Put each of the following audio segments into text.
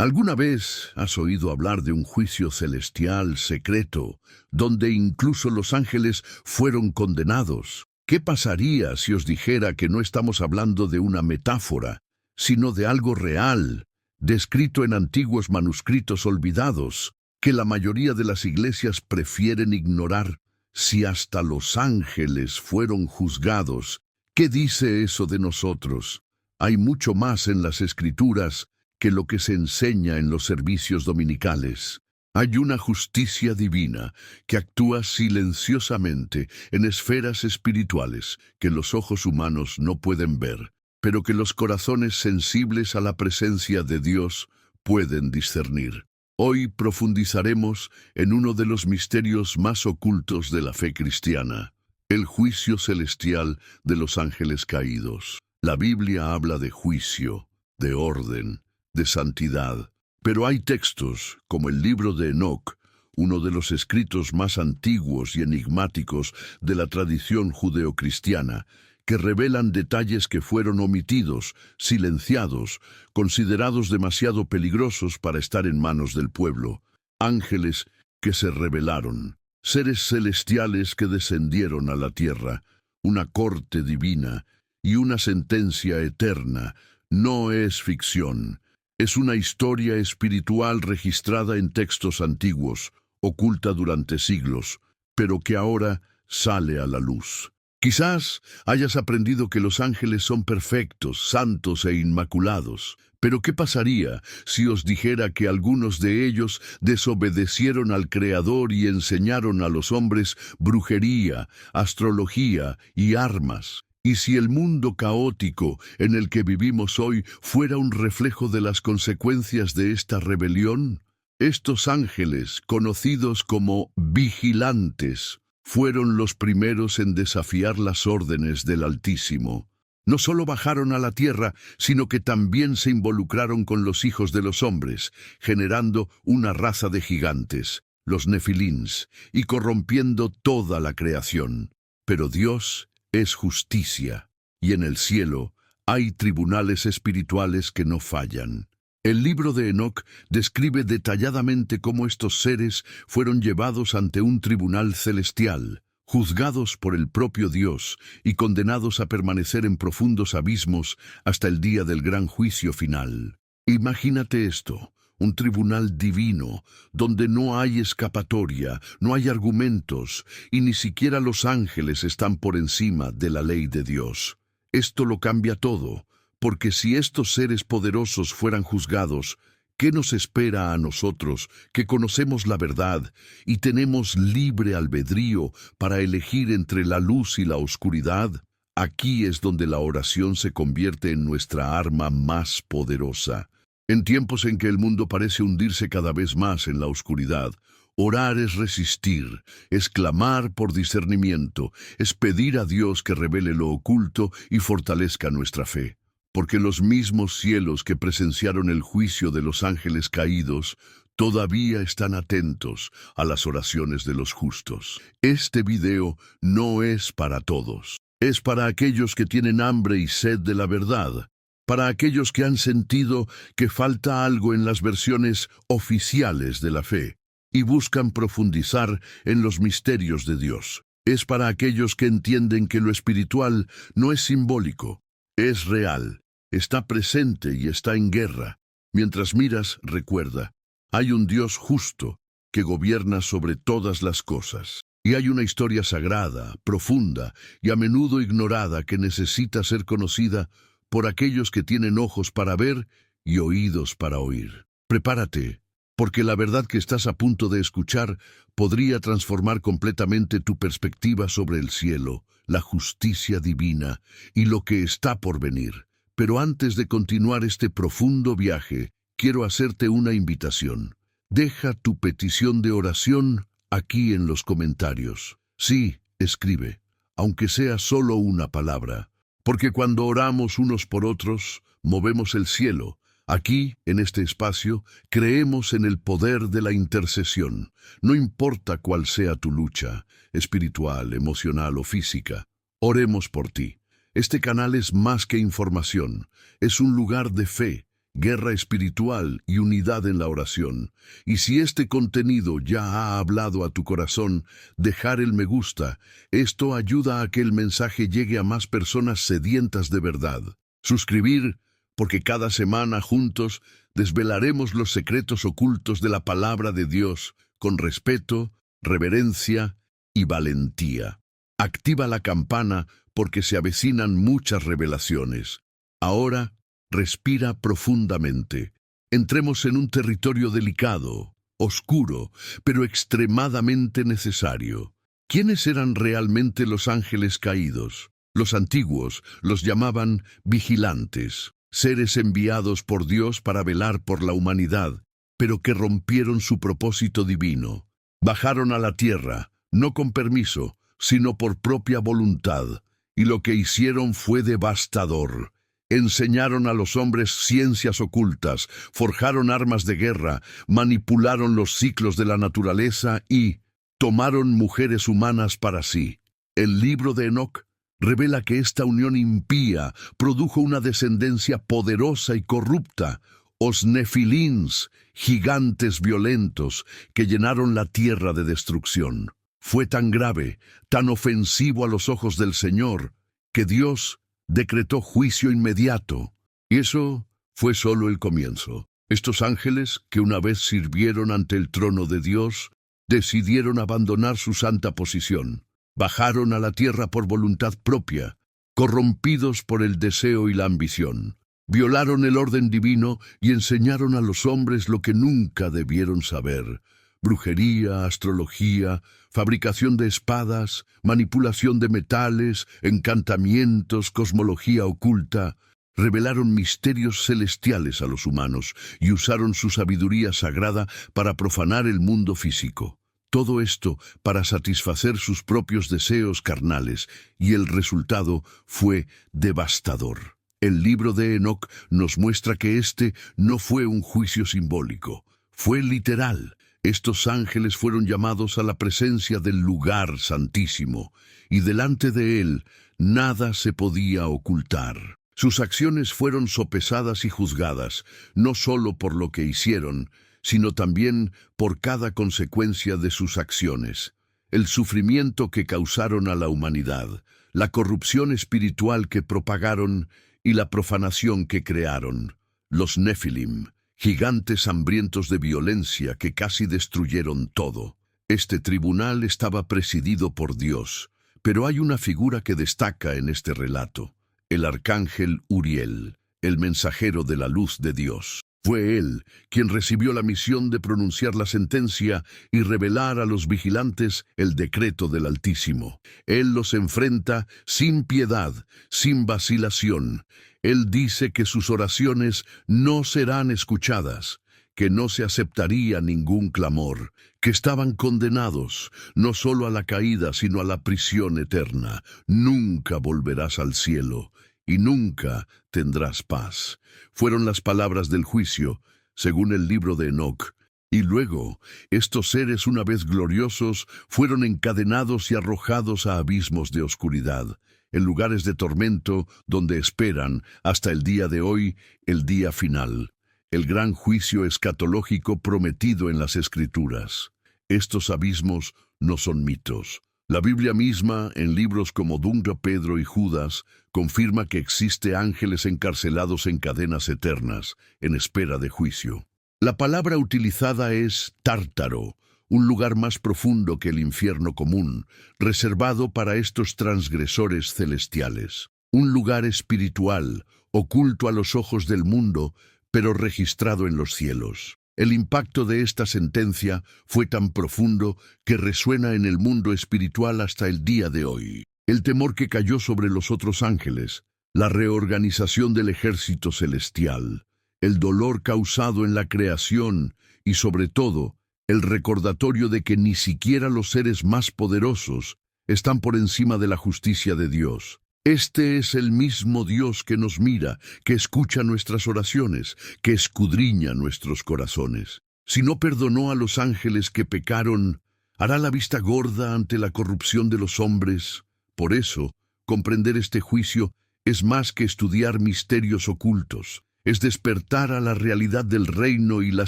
¿Alguna vez has oído hablar de un juicio celestial secreto, donde incluso los ángeles fueron condenados? ¿Qué pasaría si os dijera que no estamos hablando de una metáfora, sino de algo real, descrito en antiguos manuscritos olvidados, que la mayoría de las iglesias prefieren ignorar? Si hasta los ángeles fueron juzgados, ¿qué dice eso de nosotros? Hay mucho más en las Escrituras que lo que se enseña en los servicios dominicales. Hay una justicia divina que actúa silenciosamente en esferas espirituales que los ojos humanos no pueden ver, pero que los corazones sensibles a la presencia de Dios pueden discernir. Hoy profundizaremos en uno de los misterios más ocultos de la fe cristiana, el juicio celestial de los ángeles caídos. La Biblia habla de juicio, de orden, de santidad, pero hay textos, como el libro de Enoc, uno de los escritos más antiguos y enigmáticos de la tradición judeocristiana, que revelan detalles que fueron omitidos, silenciados, considerados demasiado peligrosos para estar en manos del pueblo. Ángeles que se rebelaron, seres celestiales que descendieron a la tierra, una corte divina y una sentencia eterna. No es ficción. Es una historia espiritual registrada en textos antiguos, oculta durante siglos, pero que ahora sale a la luz. Quizás hayas aprendido que los ángeles son perfectos, santos e inmaculados, pero ¿qué pasaría si os dijera que algunos de ellos desobedecieron al Creador y enseñaron a los hombres brujería, astrología y armas? ¿Y si el mundo caótico en el que vivimos hoy fuera un reflejo de las consecuencias de esta rebelión? Estos ángeles, conocidos como vigilantes, fueron los primeros en desafiar las órdenes del Altísimo. No solo bajaron a la tierra, sino que también se involucraron con los hijos de los hombres, generando una raza de gigantes, los nefilins, y corrompiendo toda la creación. Pero Dios es justicia, y en el cielo hay tribunales espirituales que no fallan. El libro de Enoc describe detalladamente cómo estos seres fueron llevados ante un tribunal celestial, juzgados por el propio Dios y condenados a permanecer en profundos abismos hasta el día del gran juicio final. Imagínate esto. Un tribunal divino, donde no hay escapatoria, no hay argumentos, y ni siquiera los ángeles están por encima de la ley de Dios. Esto lo cambia todo, porque si estos seres poderosos fueran juzgados, ¿qué nos espera a nosotros, que conocemos la verdad y tenemos libre albedrío para elegir entre la luz y la oscuridad? Aquí es donde la oración se convierte en nuestra arma más poderosa. En tiempos en que el mundo parece hundirse cada vez más en la oscuridad, orar es resistir, es clamar por discernimiento, es pedir a Dios que revele lo oculto y fortalezca nuestra fe. Porque los mismos cielos que presenciaron el juicio de los ángeles caídos todavía están atentos a las oraciones de los justos. Este video no es para todos. Es para aquellos que tienen hambre y sed de la verdad. Para aquellos que han sentido que falta algo en las versiones oficiales de la fe y buscan profundizar en los misterios de Dios. Es para aquellos que entienden que lo espiritual no es simbólico, es real, está presente y está en guerra. Mientras miras, recuerda, hay un Dios justo que gobierna sobre todas las cosas. Y hay una historia sagrada, profunda y a menudo ignorada que necesita ser conocida por aquellos que tienen ojos para ver y oídos para oír. Prepárate, porque la verdad que estás a punto de escuchar podría transformar completamente tu perspectiva sobre el cielo, la justicia divina y lo que está por venir. Pero antes de continuar este profundo viaje, quiero hacerte una invitación. Deja tu petición de oración aquí en los comentarios. Sí, escribe, aunque sea solo una palabra. Porque cuando oramos unos por otros, movemos el cielo. Aquí, en este espacio, creemos en el poder de la intercesión. No importa cuál sea tu lucha, espiritual, emocional o física. Oremos por ti. Este canal es más que información. Es un lugar de fe, guerra espiritual y unidad en la oración. Y si este contenido ya ha hablado a tu corazón, dejar el me gusta. Esto ayuda a que el mensaje llegue a más personas sedientas de verdad. Suscribir, porque cada semana juntos desvelaremos los secretos ocultos de la palabra de Dios con respeto, reverencia y valentía. Activa la campana porque se avecinan muchas revelaciones. Ahora, respira profundamente. Entremos en un territorio delicado, oscuro, pero extremadamente necesario. ¿Quiénes eran realmente los ángeles caídos? Los antiguos los llamaban vigilantes, seres enviados por Dios para velar por la humanidad, pero que rompieron su propósito divino. Bajaron a la tierra, no con permiso, sino por propia voluntad, y lo que hicieron fue devastador. Enseñaron a los hombres ciencias ocultas, forjaron armas de guerra, manipularon los ciclos de la naturaleza y tomaron mujeres humanas para sí. El libro de Enoc revela que esta unión impía produjo una descendencia poderosa y corrupta, os nefilins, gigantes violentos que llenaron la tierra de destrucción. Fue tan grave, tan ofensivo a los ojos del Señor, que Dios decretó juicio inmediato. Y eso fue solo el comienzo. Estos ángeles, que una vez sirvieron ante el trono de Dios, decidieron abandonar su santa posición. Bajaron a la tierra por voluntad propia, corrompidos por el deseo y la ambición. Violaron el orden divino y enseñaron a los hombres lo que nunca debieron saber: brujería, astrología, fabricación de espadas, manipulación de metales, encantamientos, cosmología oculta. Revelaron misterios celestiales a los humanos y usaron su sabiduría sagrada para profanar el mundo físico. Todo esto para satisfacer sus propios deseos carnales, y el resultado fue devastador. El libro de Enoc nos muestra que este no fue un juicio simbólico, fue literal. Estos ángeles fueron llamados a la presencia del lugar santísimo, y delante de él nada se podía ocultar. Sus acciones fueron sopesadas y juzgadas, no solo por lo que hicieron, sino también por cada consecuencia de sus acciones. El sufrimiento que causaron a la humanidad, la corrupción espiritual que propagaron y la profanación que crearon. Los Nefilim, gigantes hambrientos de violencia que casi destruyeron todo. Este tribunal estaba presidido por Dios, pero hay una figura que destaca en este relato: el arcángel Uriel, el mensajero de la luz de Dios. Fue él quien recibió la misión de pronunciar la sentencia y revelar a los vigilantes el decreto del Altísimo. Él los enfrenta sin piedad, sin vacilación. Él dice que sus oraciones no serán escuchadas, que no se aceptaría ningún clamor, que estaban condenados no solo a la caída, sino a la prisión eterna. Nunca volverás al cielo y nunca tendrás paz. Fueron las palabras del juicio, según el libro de Enoc. Y luego, estos seres, una vez gloriosos, fueron encadenados y arrojados a abismos de oscuridad, en lugares de tormento donde esperan, hasta el día de hoy, el día final, el gran juicio escatológico prometido en las Escrituras. Estos abismos no son mitos. La Biblia misma, en libros como Dunga, Pedro y Judas, confirma que existe ángeles encarcelados en cadenas eternas, en espera de juicio. La palabra utilizada es Tártaro, un lugar más profundo que el infierno común, reservado para estos transgresores celestiales. Un lugar espiritual, oculto a los ojos del mundo, pero registrado en los cielos. El impacto de esta sentencia fue tan profundo que resuena en el mundo espiritual hasta el día de hoy. El temor que cayó sobre los otros ángeles, la reorganización del ejército celestial, el dolor causado en la creación y, sobre todo, el recordatorio de que ni siquiera los seres más poderosos están por encima de la justicia de Dios. Este es el mismo Dios que nos mira, que escucha nuestras oraciones, que escudriña nuestros corazones. Si no perdonó a los ángeles que pecaron, ¿hará la vista gorda ante la corrupción de los hombres? Por eso, comprender este juicio es más que estudiar misterios ocultos. es despertar a la realidad del reino y la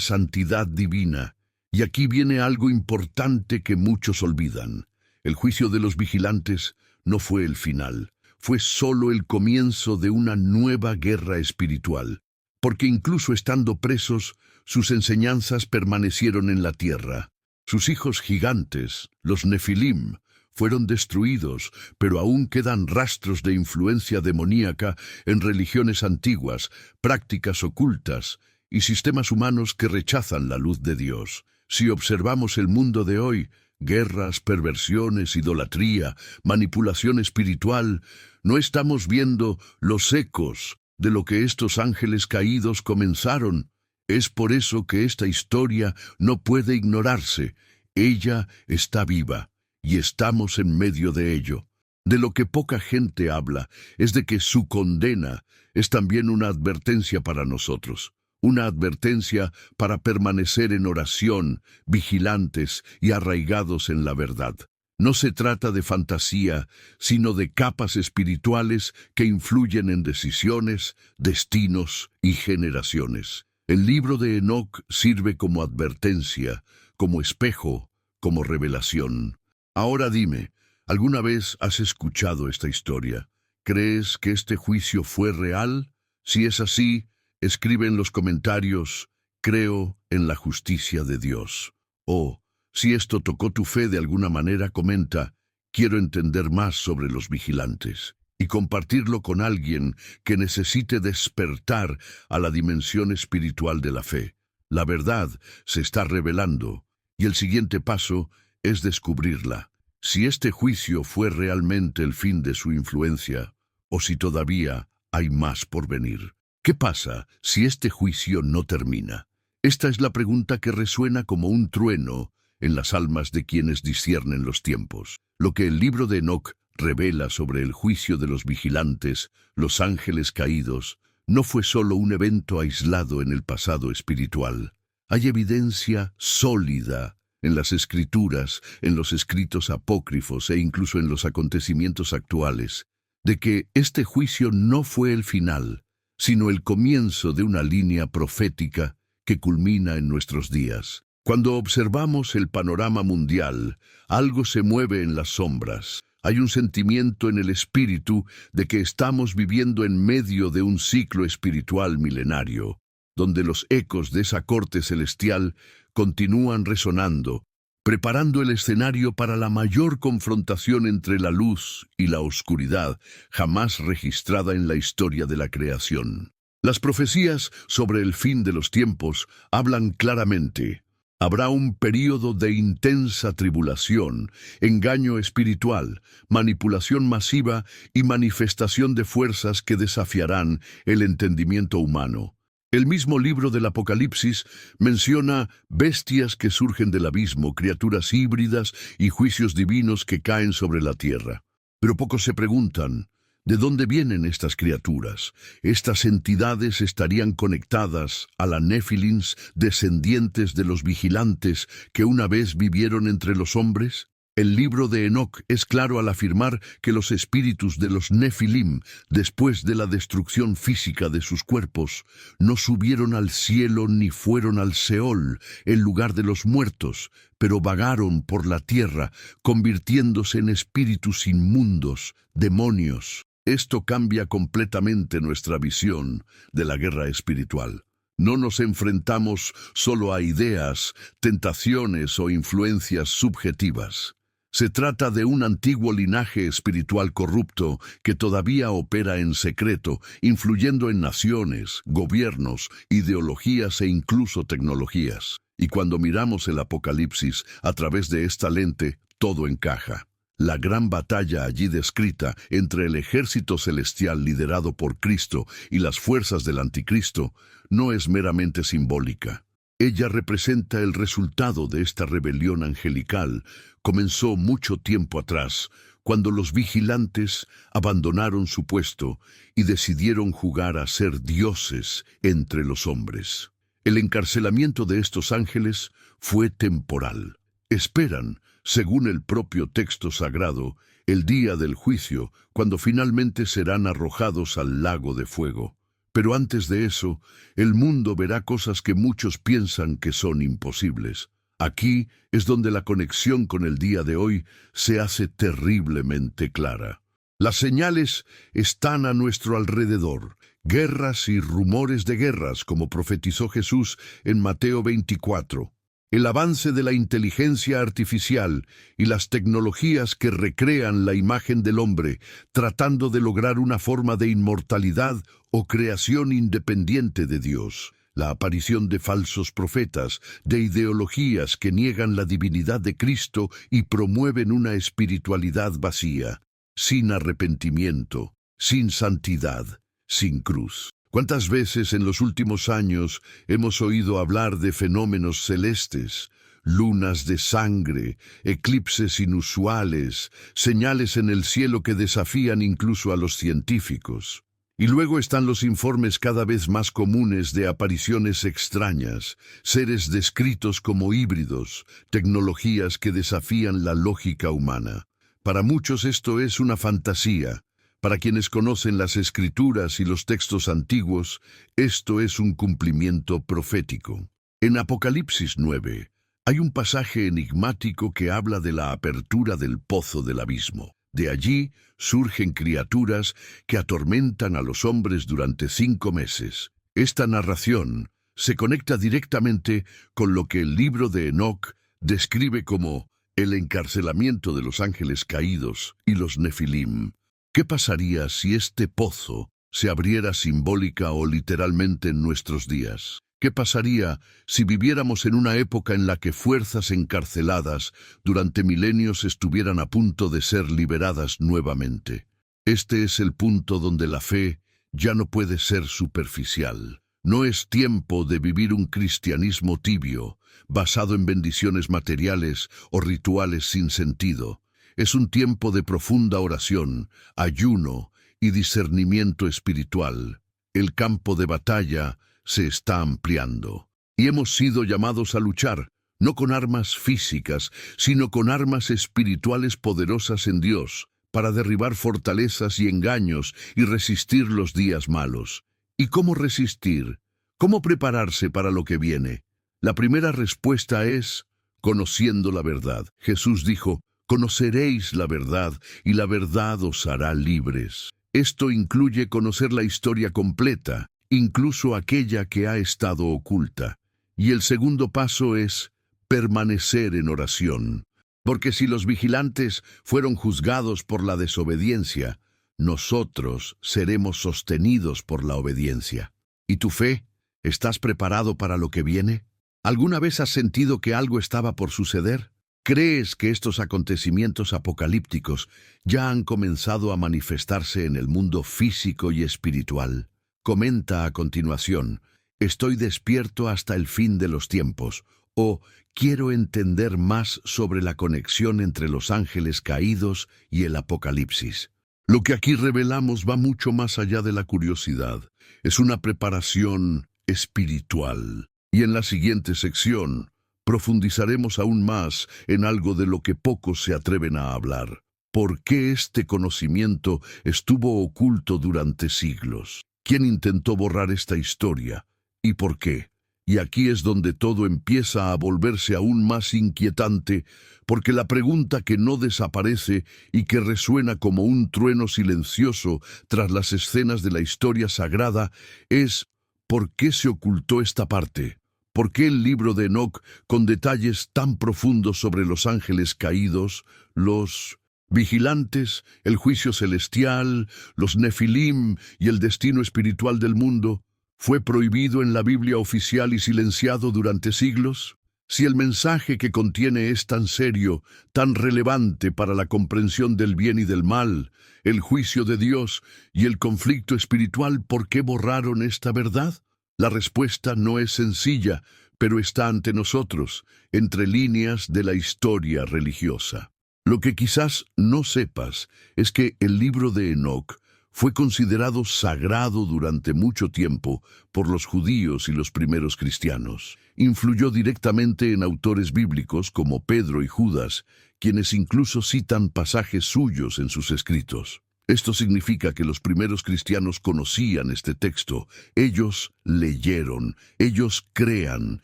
santidad divina. Y aquí viene algo importante que muchos olvidan. El juicio de los vigilantes no fue el final, fue solo el comienzo de una nueva guerra espiritual, porque incluso estando presos, sus enseñanzas permanecieron en la tierra. Sus hijos gigantes, los Nefilim, fueron destruidos, pero aún quedan rastros de influencia demoníaca en religiones antiguas, prácticas ocultas y sistemas humanos que rechazan la luz de Dios. Si observamos el mundo de hoy, guerras, perversiones, idolatría, manipulación espiritual, no estamos viendo los ecos de lo que estos ángeles caídos comenzaron. Es por eso que esta historia no puede ignorarse. Ella está viva y estamos en medio de ello. De lo que poca gente habla es de que su condena es también una advertencia para nosotros. Una advertencia para permanecer en oración, vigilantes y arraigados en la verdad. No se trata de fantasía, sino de capas espirituales que influyen en decisiones, destinos y generaciones. El libro de Enoc sirve como advertencia, como espejo, como revelación. Ahora dime, ¿alguna vez has escuchado esta historia? ¿Crees que este juicio fue real? Si es así, escribe en los comentarios, creo en la justicia de Dios. O, si esto tocó tu fe de alguna manera, comenta, quiero entender más sobre los vigilantes. Y compartirlo con alguien que necesite despertar a la dimensión espiritual de la fe. La verdad se está revelando, y el siguiente paso es descubrirla. Si este juicio fue realmente el fin de su influencia, o si todavía hay más por venir. ¿Qué pasa si este juicio no termina? Esta es la pregunta que resuena como un trueno en las almas de quienes disciernen los tiempos. Lo que el libro de Enoc revela sobre el juicio de los vigilantes, los ángeles caídos, no fue solo un evento aislado en el pasado espiritual. Hay evidencia sólida en las escrituras, en los escritos apócrifos e incluso en los acontecimientos actuales, de que este juicio no fue el final, sino el comienzo de una línea profética que culmina en nuestros días. Cuando observamos el panorama mundial, algo se mueve en las sombras. Hay un sentimiento en el espíritu de que estamos viviendo en medio de un ciclo espiritual milenario, donde los ecos de esa corte celestial continúan resonando, preparando el escenario para la mayor confrontación entre la luz y la oscuridad jamás registrada en la historia de la creación. Las profecías sobre el fin de los tiempos hablan claramente. Habrá un período de intensa tribulación, engaño espiritual, manipulación masiva y manifestación de fuerzas que desafiarán el entendimiento humano. El mismo libro del Apocalipsis menciona bestias que surgen del abismo, criaturas híbridas y juicios divinos que caen sobre la tierra. Pero pocos se preguntan, ¿de dónde vienen estas criaturas? ¿Estas entidades estarían conectadas a la Nefilins, descendientes de los vigilantes que una vez vivieron entre los hombres? El libro de Enoc es claro al afirmar que los espíritus de los Nefilim, después de la destrucción física de sus cuerpos, no subieron al cielo ni fueron al Seol, el lugar de los muertos, pero vagaron por la tierra, convirtiéndose en espíritus inmundos, demonios. Esto cambia completamente nuestra visión de la guerra espiritual. No nos enfrentamos solo a ideas, tentaciones o influencias subjetivas. Se trata de un antiguo linaje espiritual corrupto que todavía opera en secreto, influyendo en naciones, gobiernos, ideologías e incluso tecnologías. Y cuando miramos el Apocalipsis a través de esta lente, todo encaja. La gran batalla allí descrita entre el ejército celestial liderado por Cristo y las fuerzas del anticristo no es meramente simbólica. Ella representa el resultado de esta rebelión angelical. Comenzó mucho tiempo atrás, cuando los vigilantes abandonaron su puesto y decidieron jugar a ser dioses entre los hombres. El encarcelamiento de estos ángeles fue temporal. Esperan, según el propio texto sagrado, el día del juicio, cuando finalmente serán arrojados al lago de fuego. Pero antes de eso, el mundo verá cosas que muchos piensan que son imposibles. Aquí es donde la conexión con el día de hoy se hace terriblemente clara. Las señales están a nuestro alrededor, guerras y rumores de guerras, como profetizó Jesús en Mateo 24. El avance de la inteligencia artificial y las tecnologías que recrean la imagen del hombre, tratando de lograr una forma de inmortalidad o creación independiente de Dios. La aparición de falsos profetas, de ideologías que niegan la divinidad de Cristo y promueven una espiritualidad vacía, sin arrepentimiento, sin santidad, sin cruz. ¿Cuántas veces en los últimos años hemos oído hablar de fenómenos celestes, lunas de sangre, eclipses inusuales, señales en el cielo que desafían incluso a los científicos? Y luego están los informes cada vez más comunes de apariciones extrañas, seres descritos como híbridos, tecnologías que desafían la lógica humana. Para muchos esto es una fantasía. Para quienes conocen las Escrituras y los textos antiguos, esto es un cumplimiento profético. En Apocalipsis 9, hay un pasaje enigmático que habla de la apertura del pozo del abismo. De allí surgen criaturas que atormentan a los hombres durante 5 meses. Esta narración se conecta directamente con lo que el libro de Enoc describe como el encarcelamiento de los ángeles caídos y los nefilim. ¿Qué pasaría si este pozo se abriera simbólica o literalmente en nuestros días? ¿Qué pasaría si viviéramos en una época en la que fuerzas encarceladas durante milenios estuvieran a punto de ser liberadas nuevamente? Este es el punto donde la fe ya no puede ser superficial. No es tiempo de vivir un cristianismo tibio, basado en bendiciones materiales o rituales sin sentido. Es un tiempo de profunda oración, ayuno y discernimiento espiritual. El campo de batalla se está ampliando. Y hemos sido llamados a luchar, no con armas físicas, sino con armas espirituales poderosas en Dios, para derribar fortalezas y engaños y resistir los días malos. ¿Y cómo resistir? ¿Cómo prepararse para lo que viene? La primera respuesta es conociendo la verdad. Jesús dijo: conoceréis la verdad, y la verdad os hará libres. Esto incluye conocer la historia completa, incluso aquella que ha estado oculta. Y el segundo paso es permanecer en oración. Porque si los vigilantes fueron juzgados por la desobediencia, nosotros seremos sostenidos por la obediencia. ¿Y tu fe? ¿Estás preparado para lo que viene? ¿Alguna vez has sentido que algo estaba por suceder? ¿Crees que estos acontecimientos apocalípticos ya han comenzado a manifestarse en el mundo físico y espiritual? Comenta a continuación: estoy despierto hasta el fin de los tiempos, o quiero entender más sobre la conexión entre los ángeles caídos y el Apocalipsis. Lo que aquí revelamos va mucho más allá de la curiosidad. Es una preparación espiritual. Y en la siguiente sección profundizaremos aún más en algo de lo que pocos se atreven a hablar. ¿Por qué este conocimiento estuvo oculto durante siglos? ¿Quién intentó borrar esta historia? ¿Y por qué? Y aquí es donde todo empieza a volverse aún más inquietante, porque la pregunta que no desaparece y que resuena como un trueno silencioso tras las escenas de la historia sagrada es: ¿por qué se ocultó esta parte? ¿Por qué el libro de Enoc, con detalles tan profundos sobre los ángeles caídos, los vigilantes, el juicio celestial, los nefilim y el destino espiritual del mundo, fue prohibido en la Biblia oficial y silenciado durante siglos? Si el mensaje que contiene es tan serio, tan relevante para la comprensión del bien y del mal, el juicio de Dios y el conflicto espiritual, ¿por qué borraron esta verdad? La respuesta no es sencilla, pero está ante nosotros, entre líneas de la historia religiosa. Lo que quizás no sepas es que el libro de Enoc fue considerado sagrado durante mucho tiempo por los judíos y los primeros cristianos. Influyó directamente en autores bíblicos como Pedro y Judas, quienes incluso citan pasajes suyos en sus escritos. Esto significa que los primeros cristianos conocían este texto, ellos leyeron, ellos crean,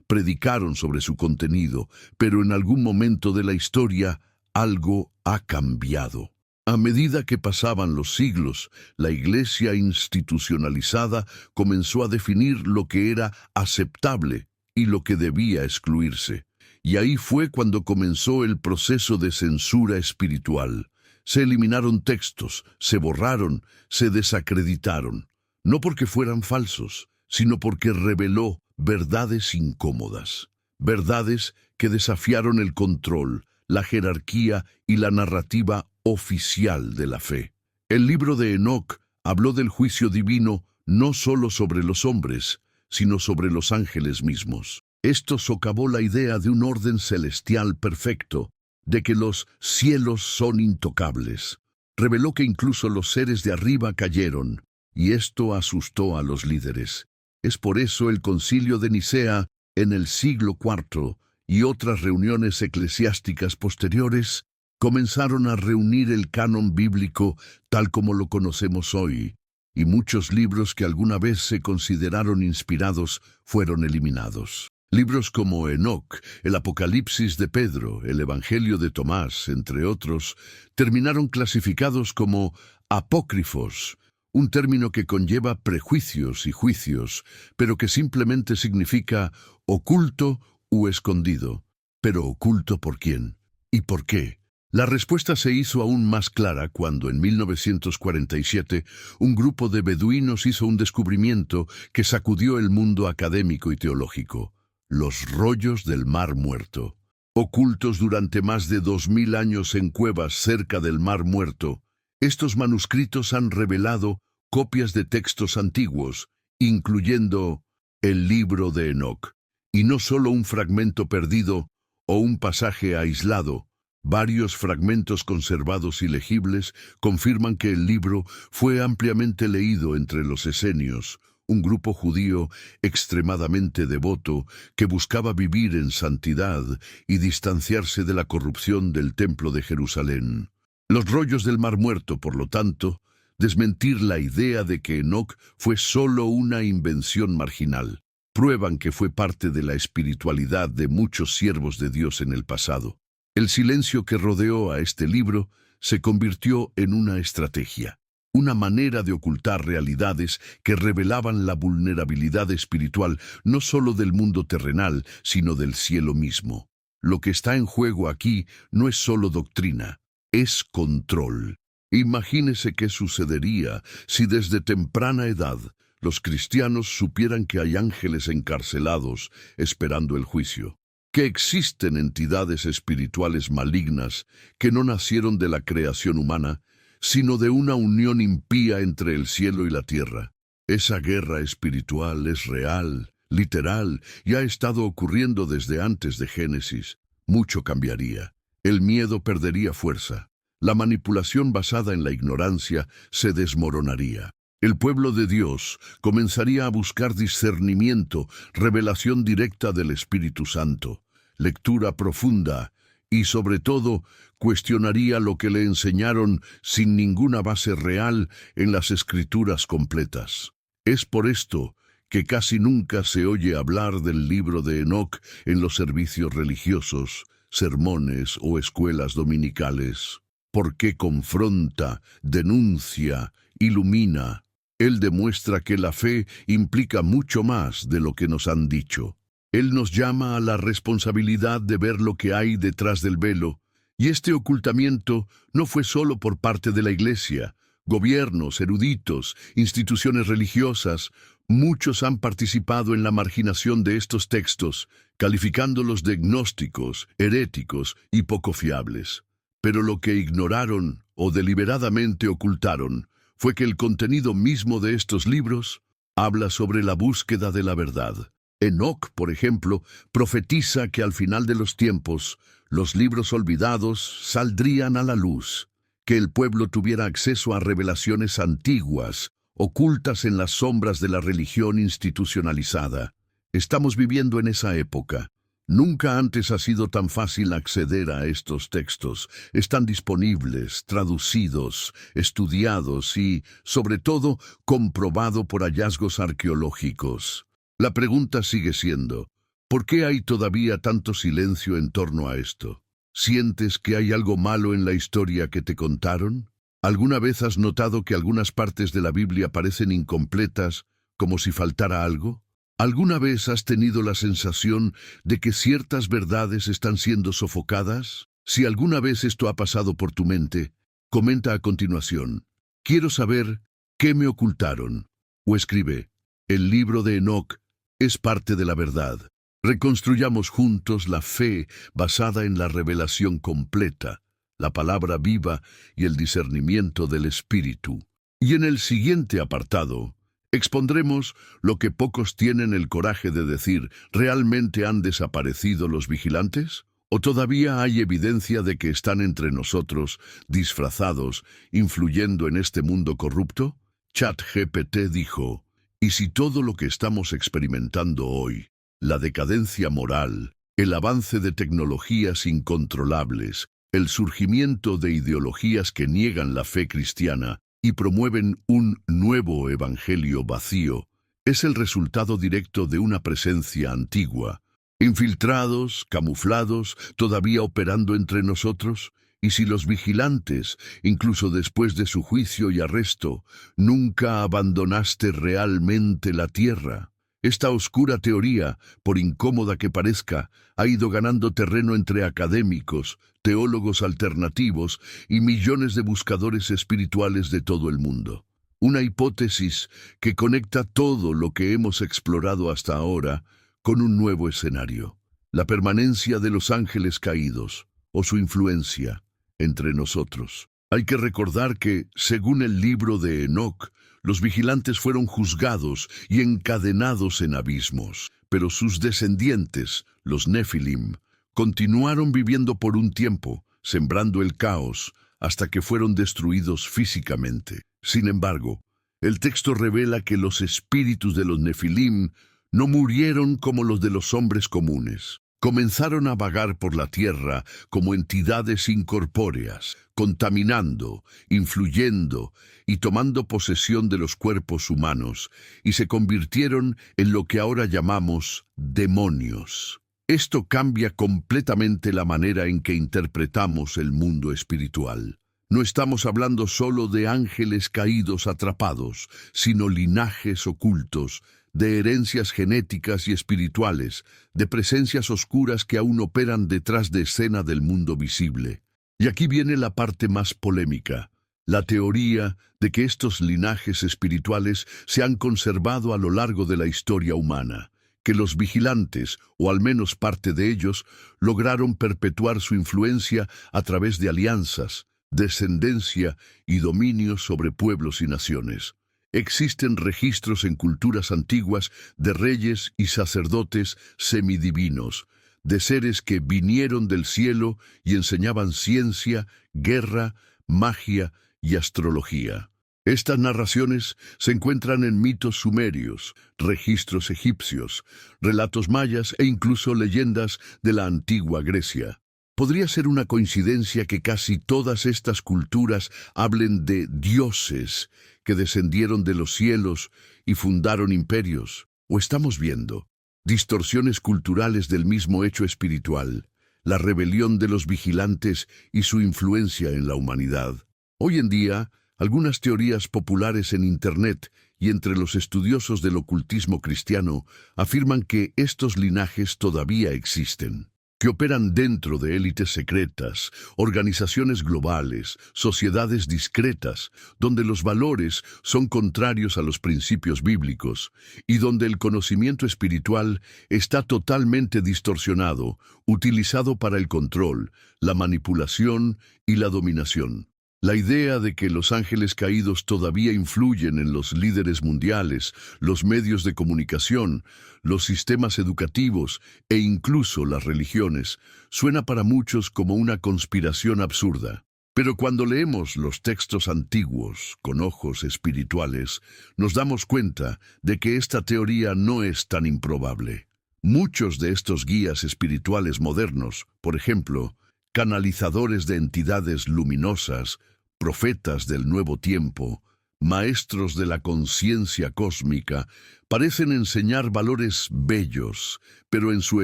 predicaron sobre su contenido, pero en algún momento de la historia algo ha cambiado. A medida que pasaban los siglos, la Iglesia institucionalizada comenzó a definir lo que era aceptable y lo que debía excluirse. Y ahí fue cuando comenzó el proceso de censura espiritual. Se eliminaron textos, se borraron, se desacreditaron, no porque fueran falsos, sino porque reveló verdades incómodas, verdades que desafiaron el control, la jerarquía y la narrativa oficial de la fe. El libro de Enoc habló del juicio divino no solo sobre los hombres, sino sobre los ángeles mismos. Esto socavó la idea de un orden celestial perfecto, de que los cielos son intocables. Reveló que incluso los seres de arriba cayeron, y esto asustó a los líderes. Es por eso el Concilio de Nicea, en el siglo IV, y otras reuniones eclesiásticas posteriores, comenzaron a reunir el canon bíblico tal como lo conocemos hoy, y muchos libros que alguna vez se consideraron inspirados fueron eliminados. Libros como Enoc, el Apocalipsis de Pedro, el Evangelio de Tomás, entre otros, terminaron clasificados como apócrifos, un término que conlleva prejuicios y juicios, pero que simplemente significa oculto u escondido. ¿Pero oculto por quién? ¿Y por qué? La respuesta se hizo aún más clara cuando en 1947 un grupo de beduinos hizo un descubrimiento que sacudió el mundo académico y teológico: los rollos del Mar Muerto. Ocultos durante más de 2000 años en cuevas cerca del Mar Muerto, estos manuscritos han revelado copias de textos antiguos, incluyendo el libro de Enoc, y no solo un fragmento perdido o un pasaje aislado. Varios fragmentos conservados y legibles confirman que el libro fue ampliamente leído entre los esenios, un grupo judío extremadamente devoto que buscaba vivir en santidad y distanciarse de la corrupción del Templo de Jerusalén. Los rollos del Mar Muerto, por lo tanto, desmentir la idea de que Enoc fue solo una invención marginal. Prueban que fue parte de la espiritualidad de muchos siervos de Dios en el pasado. El silencio que rodeó a este libro se convirtió en una estrategia, una manera de ocultar realidades que revelaban la vulnerabilidad espiritual no solo del mundo terrenal, sino del cielo mismo. Lo que está en juego aquí no es solo doctrina, es control. Imagínese qué sucedería si desde temprana edad los cristianos supieran que hay ángeles encarcelados esperando el juicio, que existen entidades espirituales malignas que no nacieron de la creación humana, sino de una unión impía entre el cielo y la tierra. Esa guerra espiritual es real, literal, y ha estado ocurriendo desde antes de Génesis. Mucho cambiaría. El miedo perdería fuerza. La manipulación basada en la ignorancia se desmoronaría. El pueblo de Dios comenzaría a buscar discernimiento, revelación directa del Espíritu Santo, lectura profunda y, sobre todo, cuestionaría lo que le enseñaron sin ninguna base real en las Escrituras completas. Es por esto que casi nunca se oye hablar del libro de Enoc en los servicios religiosos, sermones o escuelas dominicales. Porque confronta, denuncia, ilumina. Él demuestra que la fe implica mucho más de lo que nos han dicho. Él nos llama a la responsabilidad de ver lo que hay detrás del velo, y este ocultamiento no fue solo por parte de la Iglesia. Gobiernos, eruditos, instituciones religiosas, muchos han participado en la marginación de estos textos, calificándolos de gnósticos, heréticos y poco fiables. Pero lo que ignoraron o deliberadamente ocultaron fue que el contenido mismo de estos libros habla sobre la búsqueda de la verdad. Enoc, por ejemplo, profetiza que al final de los tiempos, los libros olvidados saldrían a la luz, que el pueblo tuviera acceso a revelaciones antiguas, ocultas en las sombras de la religión institucionalizada. Estamos viviendo en esa época. Nunca antes ha sido tan fácil acceder a estos textos. Están disponibles, traducidos, estudiados y, sobre todo, comprobado por hallazgos arqueológicos. La pregunta sigue siendo, ¿por qué hay todavía tanto silencio en torno a esto? ¿Sientes que hay algo malo en la historia que te contaron? ¿Alguna vez has notado que algunas partes de la Biblia parecen incompletas, como si faltara algo? ¿Alguna vez has tenido la sensación de que ciertas verdades están siendo sofocadas? Si alguna vez esto ha pasado por tu mente, comenta a continuación. Quiero saber qué me ocultaron. O escribe, el libro de Enoc es parte de la verdad. Reconstruyamos juntos la fe basada en la revelación completa, la palabra viva y el discernimiento del Espíritu. Y en el siguiente apartado, expondremos lo que pocos tienen el coraje de decir. ¿Realmente han desaparecido los vigilantes? ¿O todavía hay evidencia de que están entre nosotros, disfrazados, influyendo en este mundo corrupto? ChatGPT dijo, ¿y si todo lo que estamos experimentando hoy, la decadencia moral, el avance de tecnologías incontrolables, el surgimiento de ideologías que niegan la fe cristiana, y promueven un nuevo evangelio vacío, es el resultado directo de una presencia antigua, infiltrados, camuflados, todavía operando entre nosotros? Y si los vigilantes, incluso después de su juicio y arresto, nunca abandonaste realmente la tierra. Esta oscura teoría, por incómoda que parezca, ha ido ganando terreno entre académicos, teólogos alternativos y millones de buscadores espirituales de todo el mundo. Una hipótesis que conecta todo lo que hemos explorado hasta ahora con un nuevo escenario: la permanencia de los ángeles caídos, o su influencia entre nosotros. Hay que recordar que, según el libro de Enoc, los vigilantes fueron juzgados y encadenados en abismos, pero sus descendientes, los Nefilim, continuaron viviendo por un tiempo, sembrando el caos, hasta que fueron destruidos físicamente. Sin embargo, el texto revela que los espíritus de los Nefilim no murieron como los de los hombres comunes. Comenzaron a vagar por la tierra como entidades incorpóreas, contaminando, influyendo y tomando posesión de los cuerpos humanos, y se convirtieron en lo que ahora llamamos demonios. Esto cambia completamente la manera en que interpretamos el mundo espiritual. No estamos hablando solo de ángeles caídos atrapados, sino linajes ocultos, de herencias genéticas y espirituales, de presencias oscuras que aún operan detrás de escena del mundo visible. Y aquí viene la parte más polémica, la teoría de que estos linajes espirituales se han conservado a lo largo de la historia humana, que los vigilantes, o al menos parte de ellos, lograron perpetuar su influencia a través de alianzas, descendencia y dominio sobre pueblos y naciones. Existen registros en culturas antiguas de reyes y sacerdotes semidivinos, de seres que vinieron del cielo y enseñaban ciencia, guerra, magia y astrología. Estas narraciones se encuentran en mitos sumerios, registros egipcios, relatos mayas e incluso leyendas de la antigua Grecia. Podría ser una coincidencia que casi todas estas culturas hablen de dioses que descendieron de los cielos y fundaron imperios. ¿O estamos viendo distorsiones culturales del mismo hecho espiritual, la rebelión de los vigilantes y su influencia en la humanidad? Hoy en día, algunas teorías populares en Internet y entre los estudiosos del ocultismo cristiano afirman que estos linajes todavía existen, que operan dentro de élites secretas, organizaciones globales, sociedades discretas, donde los valores son contrarios a los principios bíblicos y donde el conocimiento espiritual está totalmente distorsionado, utilizado para el control, la manipulación y la dominación. La idea de que los ángeles caídos todavía influyen en los líderes mundiales, los medios de comunicación, los sistemas educativos e incluso las religiones, suena para muchos como una conspiración absurda. Pero cuando leemos los textos antiguos con ojos espirituales, nos damos cuenta de que esta teoría no es tan improbable. Muchos de estos guías espirituales modernos, por ejemplo, canalizadores de entidades luminosas, profetas del nuevo tiempo, maestros de la conciencia cósmica, parecen enseñar valores bellos, pero en su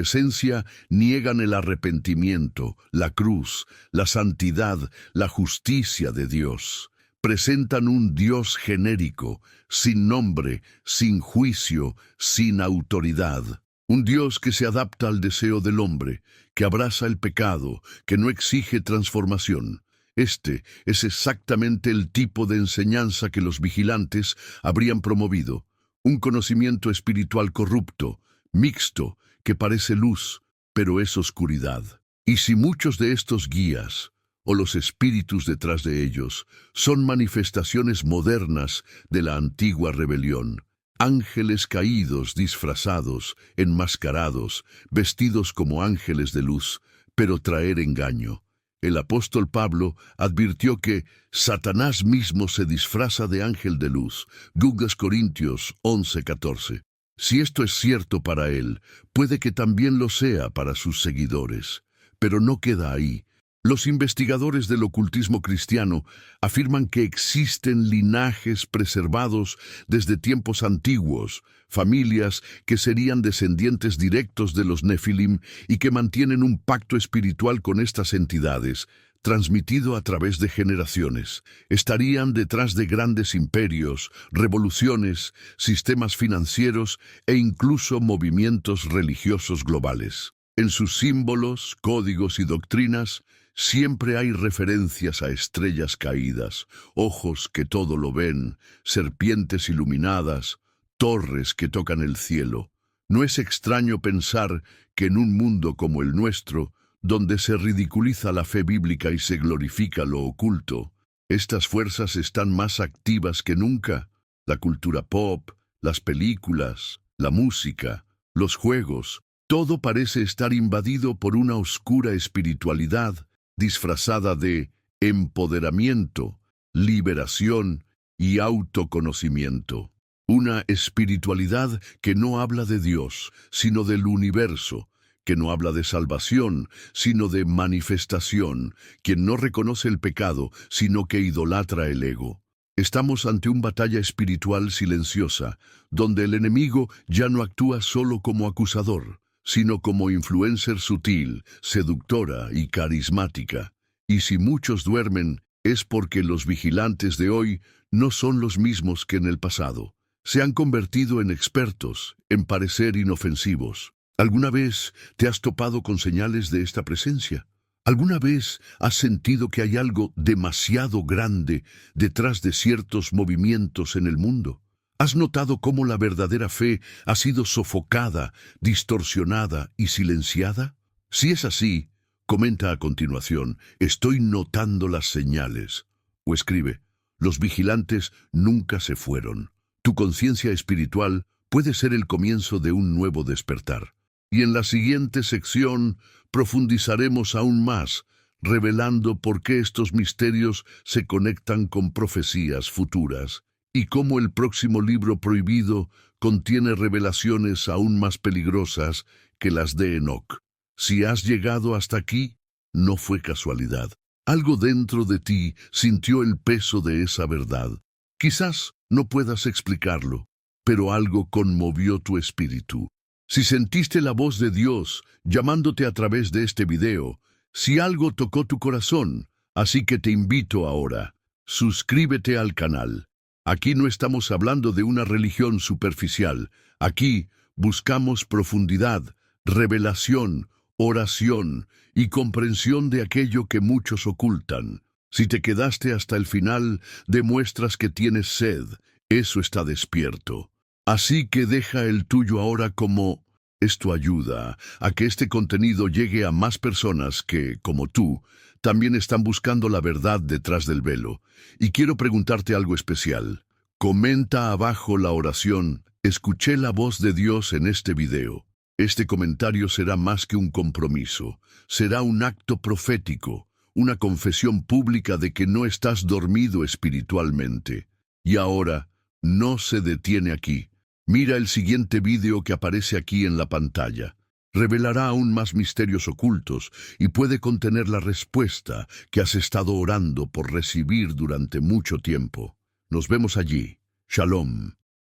esencia niegan el arrepentimiento, la cruz, la santidad, la justicia de Dios. Presentan un Dios genérico, sin nombre, sin juicio, sin autoridad. Un Dios que se adapta al deseo del hombre, que abraza el pecado, que no exige transformación. Este es exactamente el tipo de enseñanza que los vigilantes habrían promovido. Un conocimiento espiritual corrupto, mixto, que parece luz, pero es oscuridad. Y si muchos de estos guías, o los espíritus detrás de ellos, son manifestaciones modernas de la antigua rebelión, ángeles caídos, disfrazados, enmascarados, vestidos como ángeles de luz, pero traer engaño. El apóstol Pablo advirtió que Satanás mismo se disfraza de ángel de luz. 2 Corintios 11:14. Si esto es cierto para él, puede que también lo sea para sus seguidores. Pero no queda ahí. Los investigadores del ocultismo cristiano afirman que existen linajes preservados desde tiempos antiguos, familias que serían descendientes directos de los Nefilim y que mantienen un pacto espiritual con estas entidades, transmitido a través de generaciones. Estarían detrás de grandes imperios, revoluciones, sistemas financieros e incluso movimientos religiosos globales. En sus símbolos, códigos y doctrinas, siempre hay referencias a estrellas caídas, ojos que todo lo ven, serpientes iluminadas, torres que tocan el cielo. No es extraño pensar que en un mundo como el nuestro, donde se ridiculiza la fe bíblica y se glorifica lo oculto, estas fuerzas están más activas que nunca. La cultura pop, las películas, la música, los juegos, todo parece estar invadido por una oscura espiritualidad disfrazada de empoderamiento, liberación y autoconocimiento. Una espiritualidad que no habla de Dios, sino del universo, que no habla de salvación, sino de manifestación, quien no reconoce el pecado, sino que idolatra el ego. Estamos ante una batalla espiritual silenciosa, donde el enemigo ya no actúa solo como acusador, sino como influencer sutil, seductora y carismática. Y si muchos duermen, es porque los vigilantes de hoy no son los mismos que en el pasado. Se han convertido en expertos, en parecer inofensivos. ¿Alguna vez te has topado con señales de esta presencia? ¿Alguna vez has sentido que hay algo demasiado grande detrás de ciertos movimientos en el mundo? ¿Has notado cómo la verdadera fe ha sido sofocada, distorsionada y silenciada? Si es así, comenta a continuación, estoy notando las señales. O escribe, los vigilantes nunca se fueron. Tu conciencia espiritual puede ser el comienzo de un nuevo despertar. Y en la siguiente sección profundizaremos aún más, revelando por qué estos misterios se conectan con profecías futuras y cómo el próximo libro prohibido contiene revelaciones aún más peligrosas que las de Enoc. Si has llegado hasta aquí, no fue casualidad. Algo dentro de ti sintió el peso de esa verdad. Quizás no puedas explicarlo, pero algo conmovió tu espíritu. Si sentiste la voz de Dios llamándote a través de este video, si algo tocó tu corazón, así que te invito ahora, suscríbete al canal. Aquí no estamos hablando de una religión superficial. Aquí buscamos profundidad, revelación, oración y comprensión de aquello que muchos ocultan. Si te quedaste hasta el final, demuestras que tienes sed. Eso está despierto. Así que deja el tuyo ahora como... Esto ayuda a que este contenido llegue a más personas que, como tú, también están buscando la verdad detrás del velo. Y quiero preguntarte algo especial. Comenta abajo la oración, escuché la voz de Dios en este video. Este comentario será más que un compromiso. Será un acto profético, una confesión pública de que no estás dormido espiritualmente. Y ahora, no se detiene aquí. Mira el siguiente vídeo que aparece aquí en la pantalla. Revelará aún más misterios ocultos y puede contener la respuesta que has estado orando por recibir durante mucho tiempo. Nos vemos allí. Shalom.